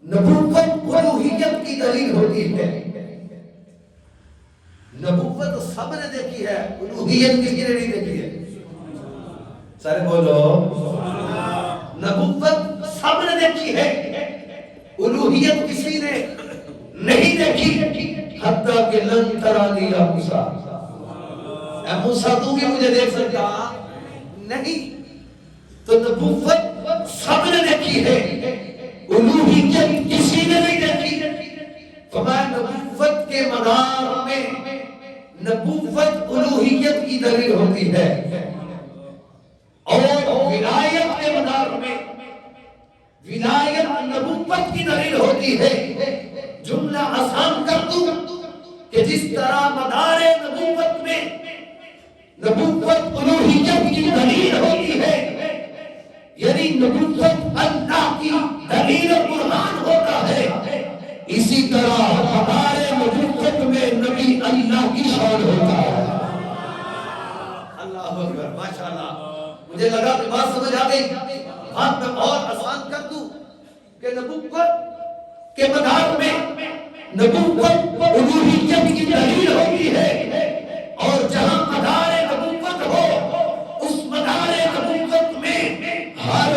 نبوت الوہیت کی دلیل ہوتی ہے. نبوت سب نے دیکھی ہے، الوہیت کسی نے نہیں دیکھی ہے. سارے بولو نبوت سب نے دیکھی ہے، الوہیت کسی نے نہیں دیکھی. حتیٰ کہ لن ترانی یا موسیٰ، اے موسیٰ تو بھی مجھے دیکھ سکتا نہیں. تو نبوت سب نے دیکھی ہے، الوہیت کسی نے نہیں دیکھی. فرمایا نبوت کے مدار میں نبوت الوہیت کی دلیل ہوتی ہے، اور ولایت کے مدار میں ولایت نبوت کی دلیل ہوتی ہے. جملہ آسان کر دوں کہ جس طرح مدار نبوت میں نبوت الوہیت کی دلیل ہوتی ہے، یعنی نبوت اللہ کی دلیل برہان ہوتا ہے، اسی طرح ہمارے نبوت میں نبی اللہ کی شان ہوتا ہے. اللہ اکبر، ماشاءاللہ. مجھے لگا کہ بات سمجھ آ گئی. بات میں اور آسان کر دوں کہ نبوت کے مدار میں نبوت الوہیت کی دلیل ہوتی ہے، اور جہاں مدار نبوت ہو اس مدار نبوت میں ہر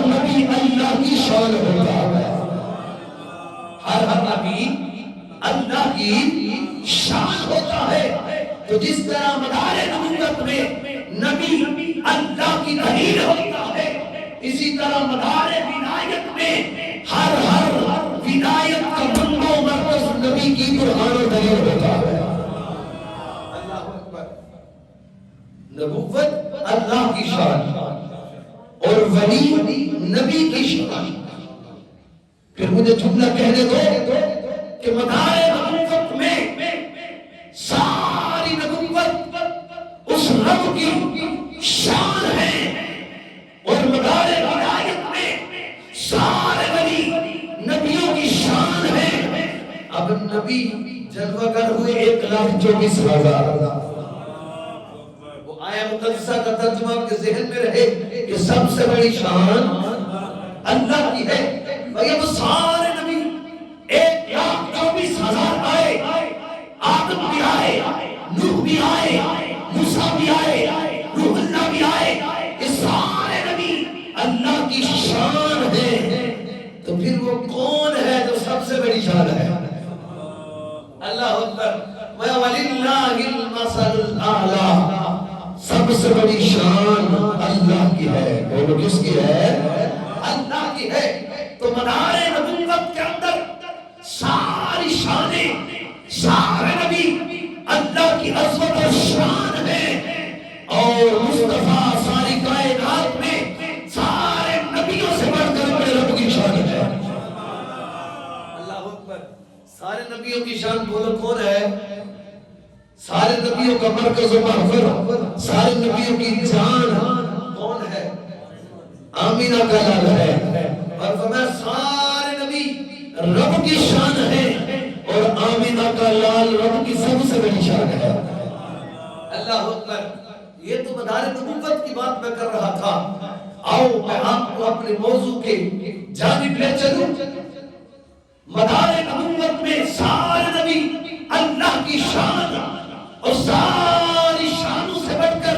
نبی اللہ کی شان ہوتا ہے. ہر نبی اللہ کی شان ہوتا ہے. تو جس طرح مدار نبوت میں نبی اللہ کی دلیل ہوتا ہے، اسی طرح مدار ولایت میں ہر ولایت کا بندو مرکز نبی کی برہان و دلیل ہوتا ہے. اللہ اکبر. نبوت اللہ کی شان اور ولی نبی کی شان. پھر مجھے جملہ کہنے دو کہ مدار نبوت میں ساری نبوت اس رب کی شان ہے، اور مدار ولایت میں سارے ولی نبیوں کی شان ہے. اب نبی جلوہ گر ہوئے 1,24,000. وہ آیا مقدسہ کا ترجمہ آپ کے ذہن میں رہے کہ سب سے بڑی شان اللہ کی ہے. وہ سارے نبی 1,24,000 آئے. آدم بھی آئے، نوح بھی آئے، موسیٰ بھی آئے، روح اللہ بھی آئے. یہ سارے نبی اللہ کی شان ہے. تو پھر وہ کون ہے جو سب سے بڑی شان ہے؟ اللہ اکبر. وَلِلَّهِ الْمَثَلُ الْأَعْلَى. سب سے بڑی شان اللہ کی ہے. بولو کس کی ہے؟ اللہ کی ہے. تو مدار نبوت کے اندر ساری شانیں، سارے نبی اللہ کی عظمت و شان ہے، اور مصطفیٰ ساری کائنات میں سارے نبیوں سے بڑھ کر بڑے رب کی شان ہے. اللہ اکبر. سارے نبیوں کی شان بولو کون ہے؟ سارے نبیوں کا مرکز و محور، سارے نبیوں کی جان کون ہے؟ آمینہ کا لال ہے. اور فرمایا سارے نبی رب کی شان ہے، اور آمینہ کا لال رب کی سب سے بڑی شان ہے. اللہ اکبر. یہ تو مدار نبوت کی بات میں کر رہا تھا. آؤ میں آپ کو اپنے موضوع کے جانب لے چلوں. مدار نبوت میں سارے نبی اللہ کی شان، اور ساری شانوں سے بڑھ کر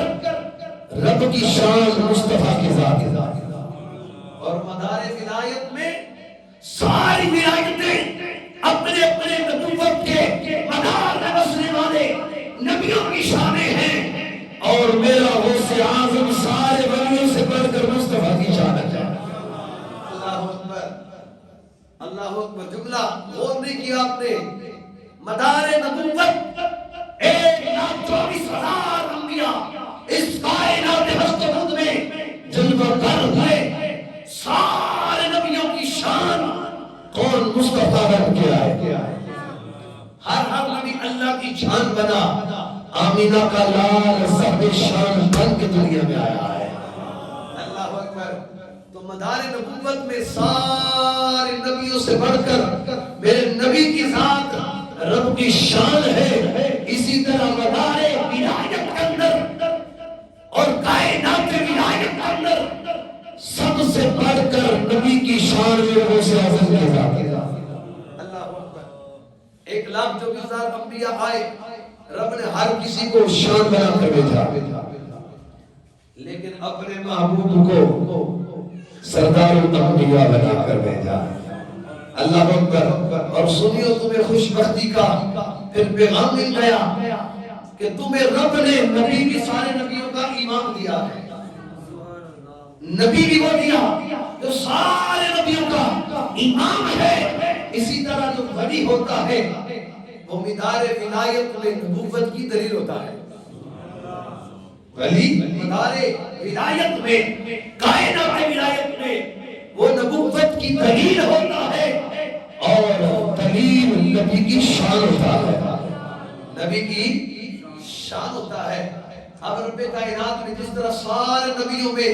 رب کی شان مصطفیٰ کی ذات. اور مدار ولایت میں ساری ولایتیں اپنے اپنے نبوت کے مدار میں بسنے والے نبیوں کی شانیں ہیں، اور میرا غوث اعظم سارے ولیوں سے بڑھ کر مصطفیٰ کی شان ہے. اللہ اکبر. اللہ اکبر. جملہ غور نہیں کیا آپ نے. مدار نبوت 1,24,000 انبیاء اس کائنات ہست و بد میں جلوہ گر ہوئے. سارے نبیوں کی شان کون؟ مصطفیٰ رب کے آئے. ہر نبی اللہ کی شان بنا. آمینہ کا لال سب شان بن کے دنیا میں آیا ہے. اللہ اکبر. تو مدار نبوت میں سارے نبیوں سے بڑھ کر میرے نبی کی ذات رب کی شان ہے. اسی طرح مدار ولایت کے اندر اور کائنات ولایت کے اندر سب سے بڑھ کر نبی کی شان میں غوث اعظم کی ذات ہے. 1,24,000 انبیاء آئے، رب نے ہر کسی کو شان بنا کر بھیجا، لیکن اپنے محبوب کو سردار الانبیاء بنا کر بھیجا۔ اللہ اکبر۔ اور سنیو تمہیں خوش بختی کا پھر پیغام مل گیا کہ تمہیں رب نے نبی بھی سارے نبیوں کا امام دیا ہے، نبی بھی وہ دیا جو سارے نبیوں کا امام ہے۔ اسی طرح جو ولی ہوتا ہے وہ مدار ولایت میں نبوت کی دلیل ہوتا ہے، ولی مدار ولایت میں، کائنات ولایت میں وہ نبوت کی دلیل ہوتا ہے، اور دلیل نبی کی شان ہوتا ہے، نبی کی شان ہوتا ہے۔ اب رب کائنات نے جس طرح سارے نبیوں میں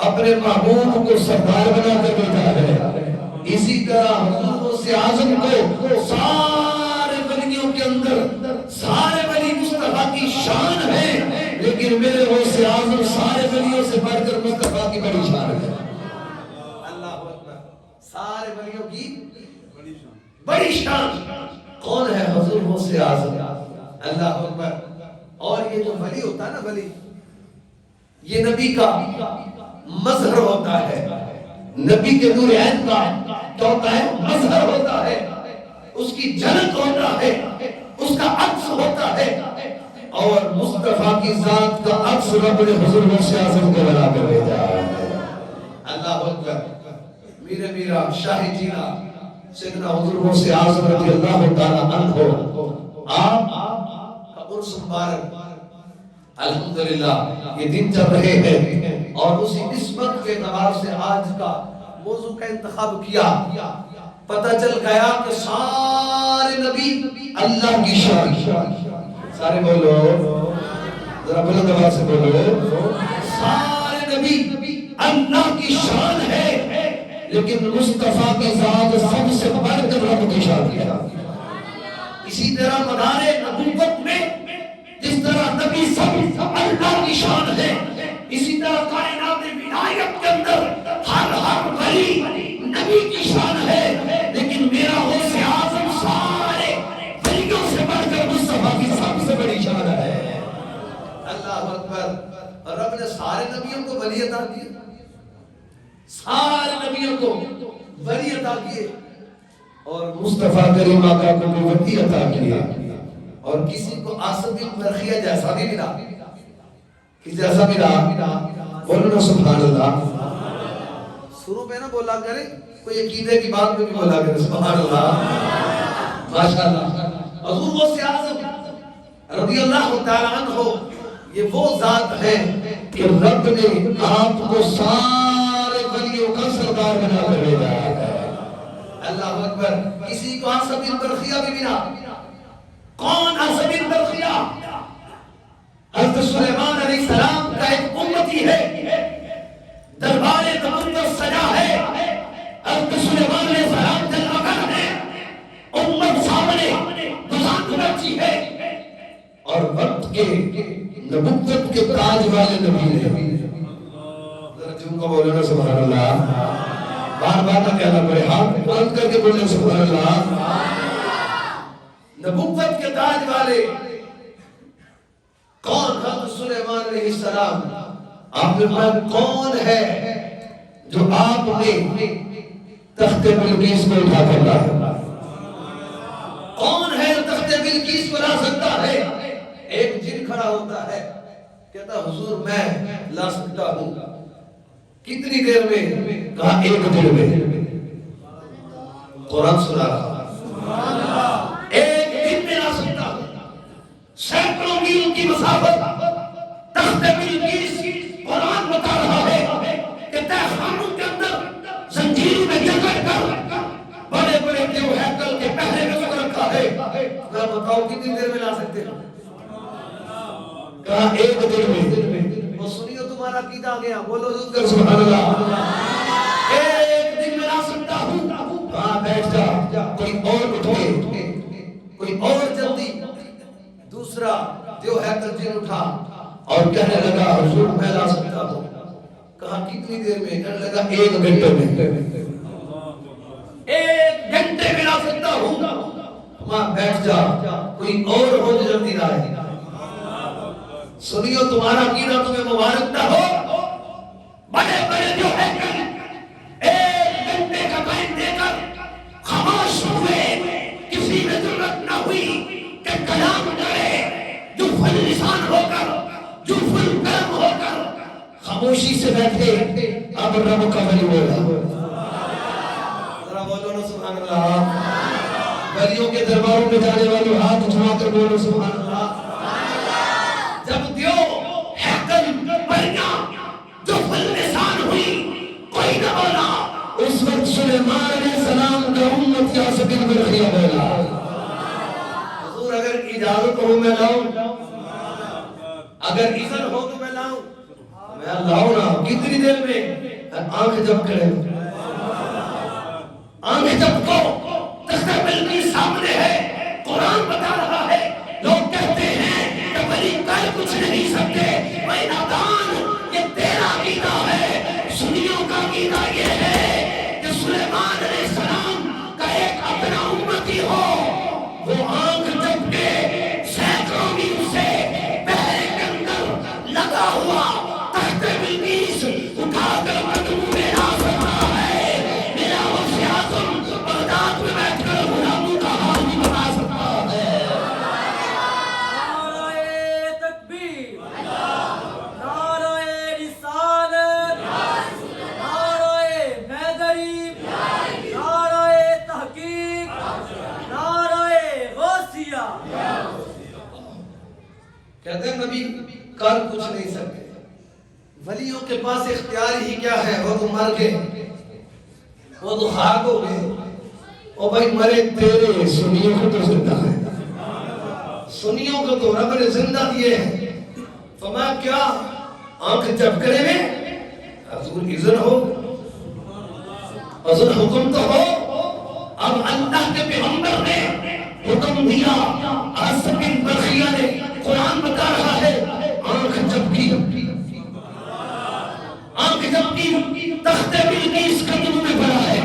اپنے محبوب کو سردار بنا کر بھیجا ہے، اسی طرح حضور غوث اعظم کو سارے ولیوں کے اندر سارے ولی مصطفیٰ کی شان ہے، لیکن میرے غوث اعظم سارے ولیوں سے بڑھ کر مصطفیٰ کی بڑی شان ہے۔ اللہ اکبر۔ سارے ولیوں کی بڑی شان کون ہے؟ حضور غوث اعظم۔ اللہ اکبر۔ اور یہ جو ولی ہوتا ہے نا، ولی یہ نبی کا مظہر ہوتا ہے، نبی کے نور عین کا کیا ہوتا ہے؟ مظہر ہوتا ہے، اس کی جھلک ہوتا ہے، اس کا عکس ہوتا ہے، اور مصطفیٰ کی ذات کا عکس رب نے حضور غوث اعظم کو بنا کر بھیجا ہے۔ اللہ اکبر۔ میرے میرا شاہ جینا سیدنا حضور غوث اعظم رضی اللہ تعالیٰ عنہ، آپ کا عرس مبارک الحمدللہ یہ دن چل رہے ہیں، اور اسی نسبت کے اعتبار سے آج کا موضوع کا انتخاب کیا۔ پتہ چل گیا کہ سارے نبی اللہ کی شان، سارے بولو ذرا بلند آواز سے بولو، سارے نبی اللہ کی شان ہے، لیکن مصطفیٰ کی ذات سب سے بڑھ کر رب کی شان ہے۔ اسی طرح مدار نبوت میں جس طرح نبی سب اللہ کی شان ہے، اسی طرح کائنات ولایت کے اندر ہر ولی نبی کی شان ہے، لیکن میرا غوث اعظم سارے ولیوں سے بڑھ کر مصطفیٰ کی سب سے بڑی شان ہے۔ اللہ اکبر۔ رب نے سارے نبیوں کو ولی عطا کیے، سارے نبیوں کو ولی عطا کیے، اور مصطفیٰ کریم آقا کو بھی ولی عطا کیے، اور کسی کو آصف بن برخیہ جیسا بھی ملا۔ کس جیسا ملا؟ بولو نا سبحان اللہ۔ شروع میں نہ بولا کرے، کوئی عقیدے کی بات میں بھی بولا کرے سبحان اللہ، ماشاءاللہ۔ حضور غوث اعظم رضی اللہ تعالیٰ عنہ یہ وہ ذات ہے کہ رب نے آپ کو سارے ولیوں کا سردار بنا کر بھیجا ہے۔ اللہ اکبر۔ کسی کو آصف بن برخیہ بھی ملا۔ کون آصف بن برخیہ؟ حضرت سلیمان علیہ السلام کا ایک امتی ہے، دربار نبوت سجا ہے، حضرت سلیمان علیہ السلام جلوہ گر ہے، امت سامنے بزرگ بچی ہے، اور وقت کے نبوت کے تاج والے نبی ہیں۔ ذرا جن کو بولنا سبحان اللہ، بار بار نہ کہنا پڑے، ہاتھ بلند کر کے بولنا سبحان اللہ۔ نبوت کے تاج والے کون؟ حضرت سلیمان علیہ السلام۔ آپ نے فرمایا کون ہے جو آپ نے تخت بلقیس کو اٹھا کر لایا؟ کون ہے جو تخت بلقیس کو لا سکتا ہے؟ ایک جن کھڑا ہوتا ہے، کہتا حضور میں لا سکتا ہوں۔ کتنی دیر میں؟ کہا ایک دن میں۔ قرآن سنا رہا، ایک دن میں لا سکتا ہوں۔ سینکڑوں میل کی مسافت تخت بلقیس قرآن بتا رہا ہے کہ تہ خانوں کے اندر زنجیر میں جکڑ کر بڑے بڑے دیو ہیکل کے پہرے میں رکھ رکھا ہے۔ میں بتاؤ کتنی دیر میں لا سکتے ہیں؟ کہا ایک دن میں۔ وہ سنیو تمہارا عقیدہ آ گیا، بولو حضور کر سبحان اللہ۔ ایک دن میں لا سکتا ہوں۔ کہا بیٹھ جا، کوئی اور اٹھے، کوئی اور جلدی۔ دوسرا دیو ہیکل جن اٹھا اور کہنے لگا حضور میں لا سکتا ہوں۔ کہا کتنی دیر میں؟ کہنے لگا ایک گھنٹے میں۔ ایک گھنٹے میں لا سکتا ہوں۔ وہاں بیٹھ جا، کوئی اور ہو جو جلدی لائے۔ سنیو تمہارا عقیدہ تمہیں مبارک نہ ہو، بڑے بڑے جو ہے ایک گھنٹے کا ٹائم دے کر خاموش ہوئے، کسی میں ضرورت نہ ہوئی کہ کلام کرے، جو فل لسان ہو کر، جو فل قلم ہو کر خاموشی سے بیٹھے۔ اب رب کا ولی بولا، ذرا بولو نا سبحان اللہ۔ ولیوں کے درباروں میں جانے والے ہاتھ اٹھا کر بولو سبحان اللہ۔ جب دیو ہیکل بنیا، جو فل لسان ہوئی، کوئی نہ بولا، اس وقت سلیمان علیہ السلام کا امت یا سبیل برخیہ بولا، حضور اگر اجازت ہو میں لاؤں، اگر اذن ہو تو میں لاؤں، میں لاؤں نا۔ کتنی دیر میں؟ آنکھ جب کرے، آنکھ جب کو تختہ بلقیس سامنے ہے، قرآن بتا رہا ہے، لوگ کہتے ہیں کہ ولی کر کچھ نہیں سکتے، اے نادان یہ تیرا عقیدہ ہے، سنیوں کا عقیدہ یہ ہے کہ سلیمان علیہ السلام کا ایک اپنا امتی ہو، وہ آنکھ جب کے سینکڑوں میل سے بحر کے اندر لگا ہوا تخت بلقیس اٹھا کر قدموں میں لا سکتا ہے، میرا غوث اعظم بغداد میں بیٹھ کر غلاموں کا حال بھی بتا سکتا ہے۔ نعرہ تکبیر، نعرہ رسالت، نعرہ حیدری، نعرہ تحقیق، نعرہ غوثیہ۔ کہتے ہیں نبی کر کچھ نہیں سکتے، ولیوں کے پاس اختیار ہی کیا ہے، وہ تو مر گئے، وہ تو خاک ہو گئے، او بھائی مرے تیرے، سنیوں کو تو زندہ ہے، سنیوں کو تو رب نے زندہ دیے ہیں، تو میں کیا آنکھ جب کرے میں حضور اذن ہو، حضور حکم تو ہو۔ اب اللہ کے پیغمبر نے حکم دیا، آصف بن برخیہ نے قرآن بتا رہا ہے، آنکھ جب کی، آنکھ جب کی، تخت بلقیس قدموں میں پڑا ہے،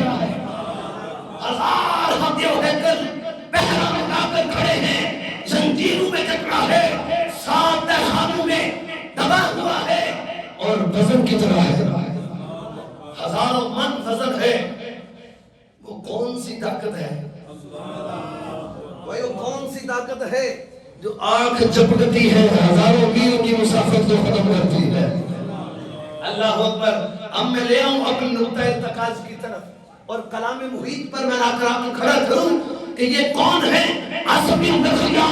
ہزار ہتھیوں ہے کر پہرا میں لا کر کھڑے ہیں، زنجیروں میں جکڑا ہے، 7 تہخانوں میں دبا ہوا ہے، اور وزن کتنا ہے، ہزاروں من وزن ہے۔ وہ کون سی طاقت ہے، وہ کون سی طاقت ہے جو آنکھ جھپکتی ہے، ہزاروں میل کی مسافت کو ختم کرتی ہے۔ اللہ اکبر۔ اب میں لے آؤں اپنے نقطہ ارتکاز کی طرف، اور کلام محیط پر میں لا کر آپ کو کھڑا کروں کہ یہ کون ہے؟ آصف بن برخیہ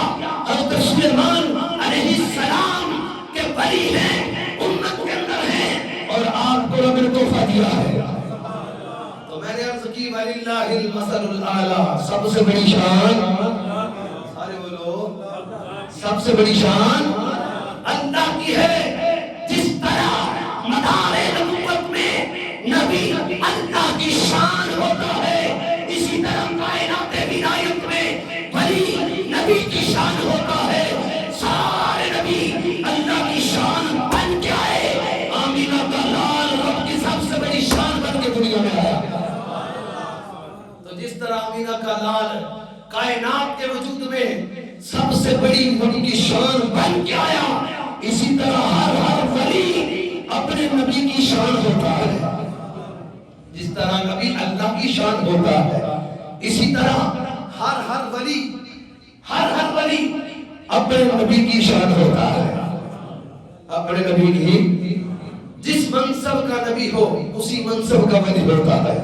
حضرت سلیمان علیہ السلام کے ولی ہیں، امت کے اندر ہیں، اور آپ کو رب نے تحفہ دیا ہے۔ تو میں نے عرض کی وَلِلَّهِ الْمَثَلُ الْأَعْلَى، سب سے بڑی شان، سارے بولو، سب سے بڑی شان اللہ کی ہے۔ جس طرح مدار نبوت میں نبی اللہ کی شان ہوتا ہے، اسی طرح کائنات ولایت میں ولی نبی کی شان ہوتا ہے۔ سارے نبی اللہ کی شان بن کے آئے، آمینہ کا لال رب کی سب سے بڑی شان بن کے دنیا میں آیا۔ تو جس طرح آمینہ کا لال کائنات کے وجود میں سب سے بڑی ان کی شان بن کے آیا، اسی طرح ہر ولی اپنے نبی کی شان ہوتا ہے۔ جس طرح نبی اللہ کی شان ہوتا ہے، اسی طرح ہر ولی اپنے نبی کی شان ہوتا ہے، اپنے نبی کی۔ جس منصب کا نبی ہو اسی منصب کا ولی ہوتا ہے،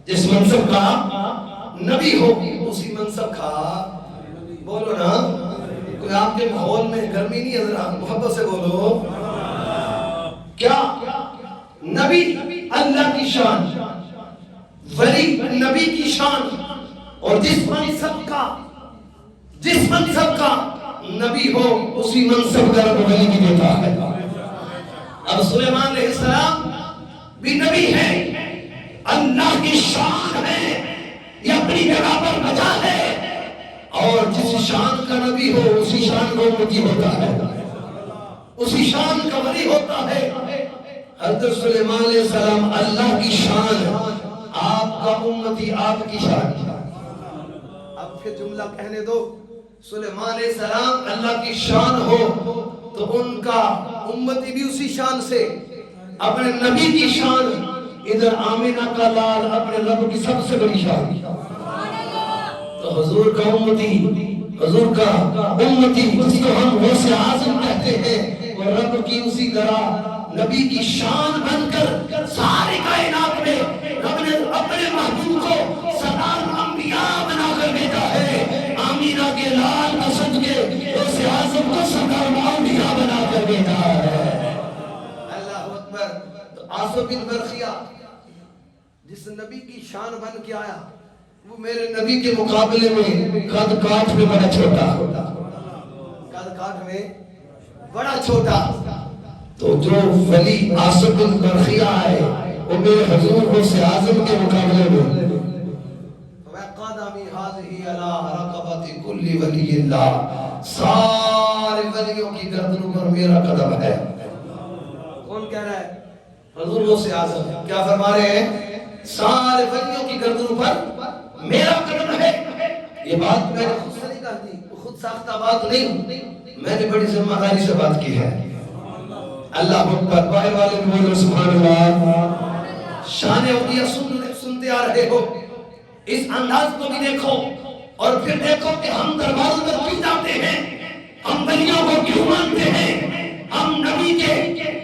جس منصب کا نبی ہو اسی منصب کا، بولو نا، کوئی آپ کے ماحول میں گرمی نہیں ہے، ذرا محبت سے بولو، کیا نبی اللہ کی شان، ولی نبی کی شان، اور جس منصب کا نبی ہو اسی منصب کا رب ولی کی دیتا ہے۔ اب سلیمان علیہ السلام بھی نبی ہے، اللہ کی شان ہے، یہ اپنی جگہ پر بجا ہے، اور جس شان کا نبی ہو اسی شان کا امتی ہوتا ہے، اسی شان کا ولی ہوتا ہے۔ حضرت سلیمان علیہ السلام اللہ کی شان، آپ کا امتی آپ کی شان۔ اب پھر جملہ کہنے دو. سلیمان علیہ السلام اللہ کی شان ہو تو ان کا امتی بھی اسی شان سے. اپنے نبی کی شان, ادھر آمینہ کا لال اپنے رب کی سب سے بڑی شان. تو حضور کا امتی, حضور کا امتی جس کو ہم غوث اعظم کہتے ہیں, وہ رب کی اسی طرح نبی کی شان بن کر ساری کائنات میں رب نے اپنے محبوب کو سردار انبیاء بنا کر بھیجا ہے. آمینہ کے لال کا صدقے غوث اعظم کو سردار انبیاء بنا کر بھیجا ہے. اللہ اکبر. تو عاصم بن برخیہ جس نبی کی شان بن کے آیا, وہ میرے نبی کے مقابلے میں قد کاٹ میں بڑا چھوٹا, قد کاٹ میں بڑا چھوٹا. تو جو ولی عاصم بن برخیہ آئے وہ میرے حضور غوث اعظم کے مقابلے میں قدمی حاضی علی رقبت کل ولی اللہ, سارے ولیوں کی گردنوں پر میرا قدم ہے. کون کہہ رہا ہے؟ حضور غوث اعظم. کیا فرما رہے ہیں؟ سارے ولیوں کی گردنوں پر میرا قدم ہے. یہ بات میں نے خود سے نہیں کہتی, خود ساختہ بات نہیں, میں نے بڑی ذمہ داری سے بات کی ہے. اللہ اکبر. باہر والے نے بولو سبحان اللہ. شان اولیاء سنتے آ رہے ہو, اس انداز کو بھی دیکھو اور پھر دیکھو کہ ہم درباروں میں کیوں جاتے ہیں, ہم ولیوں کو کیوں مانتے ہیں, ہم نبی کے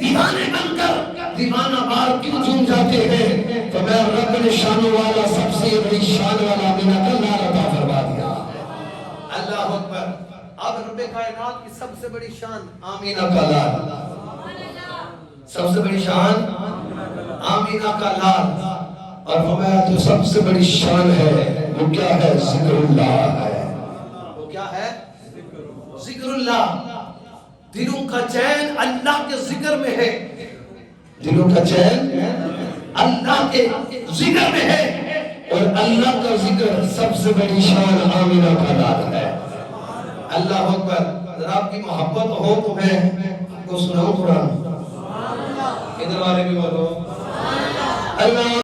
دیوانے بن کر دیوانہ بار کیوں جھوم جاتے ہیں. تو میں رب نے شان والا سب سے بڑی شان والا آمینہ کا نعرہ عطا فرما دیا. اللہ اکبر. اب رب کائنات کی سب سے بڑی شان آمینہ کا لال, سب سے بڑی شان آمینہ کا لال. اور فرمایا جو سب سے بڑی شان ہے وہ کیا ہے؟ ذکر اللہ ہے. وہ کیا ہے؟ ذکر اللہ. دلوں کا چین اللہ کے ذکر میں ہے, دلوں کا چین اللہ کے ذکر میں ہے, اور اللہ کا ذکر سب سے بڑی شان آمینہ کا لال ہے. اللہ اکبر. اگر آپ کی محبت ہو تو میں آپ کو سناؤں قرآن. ادھر والے بھی بولو اللہ.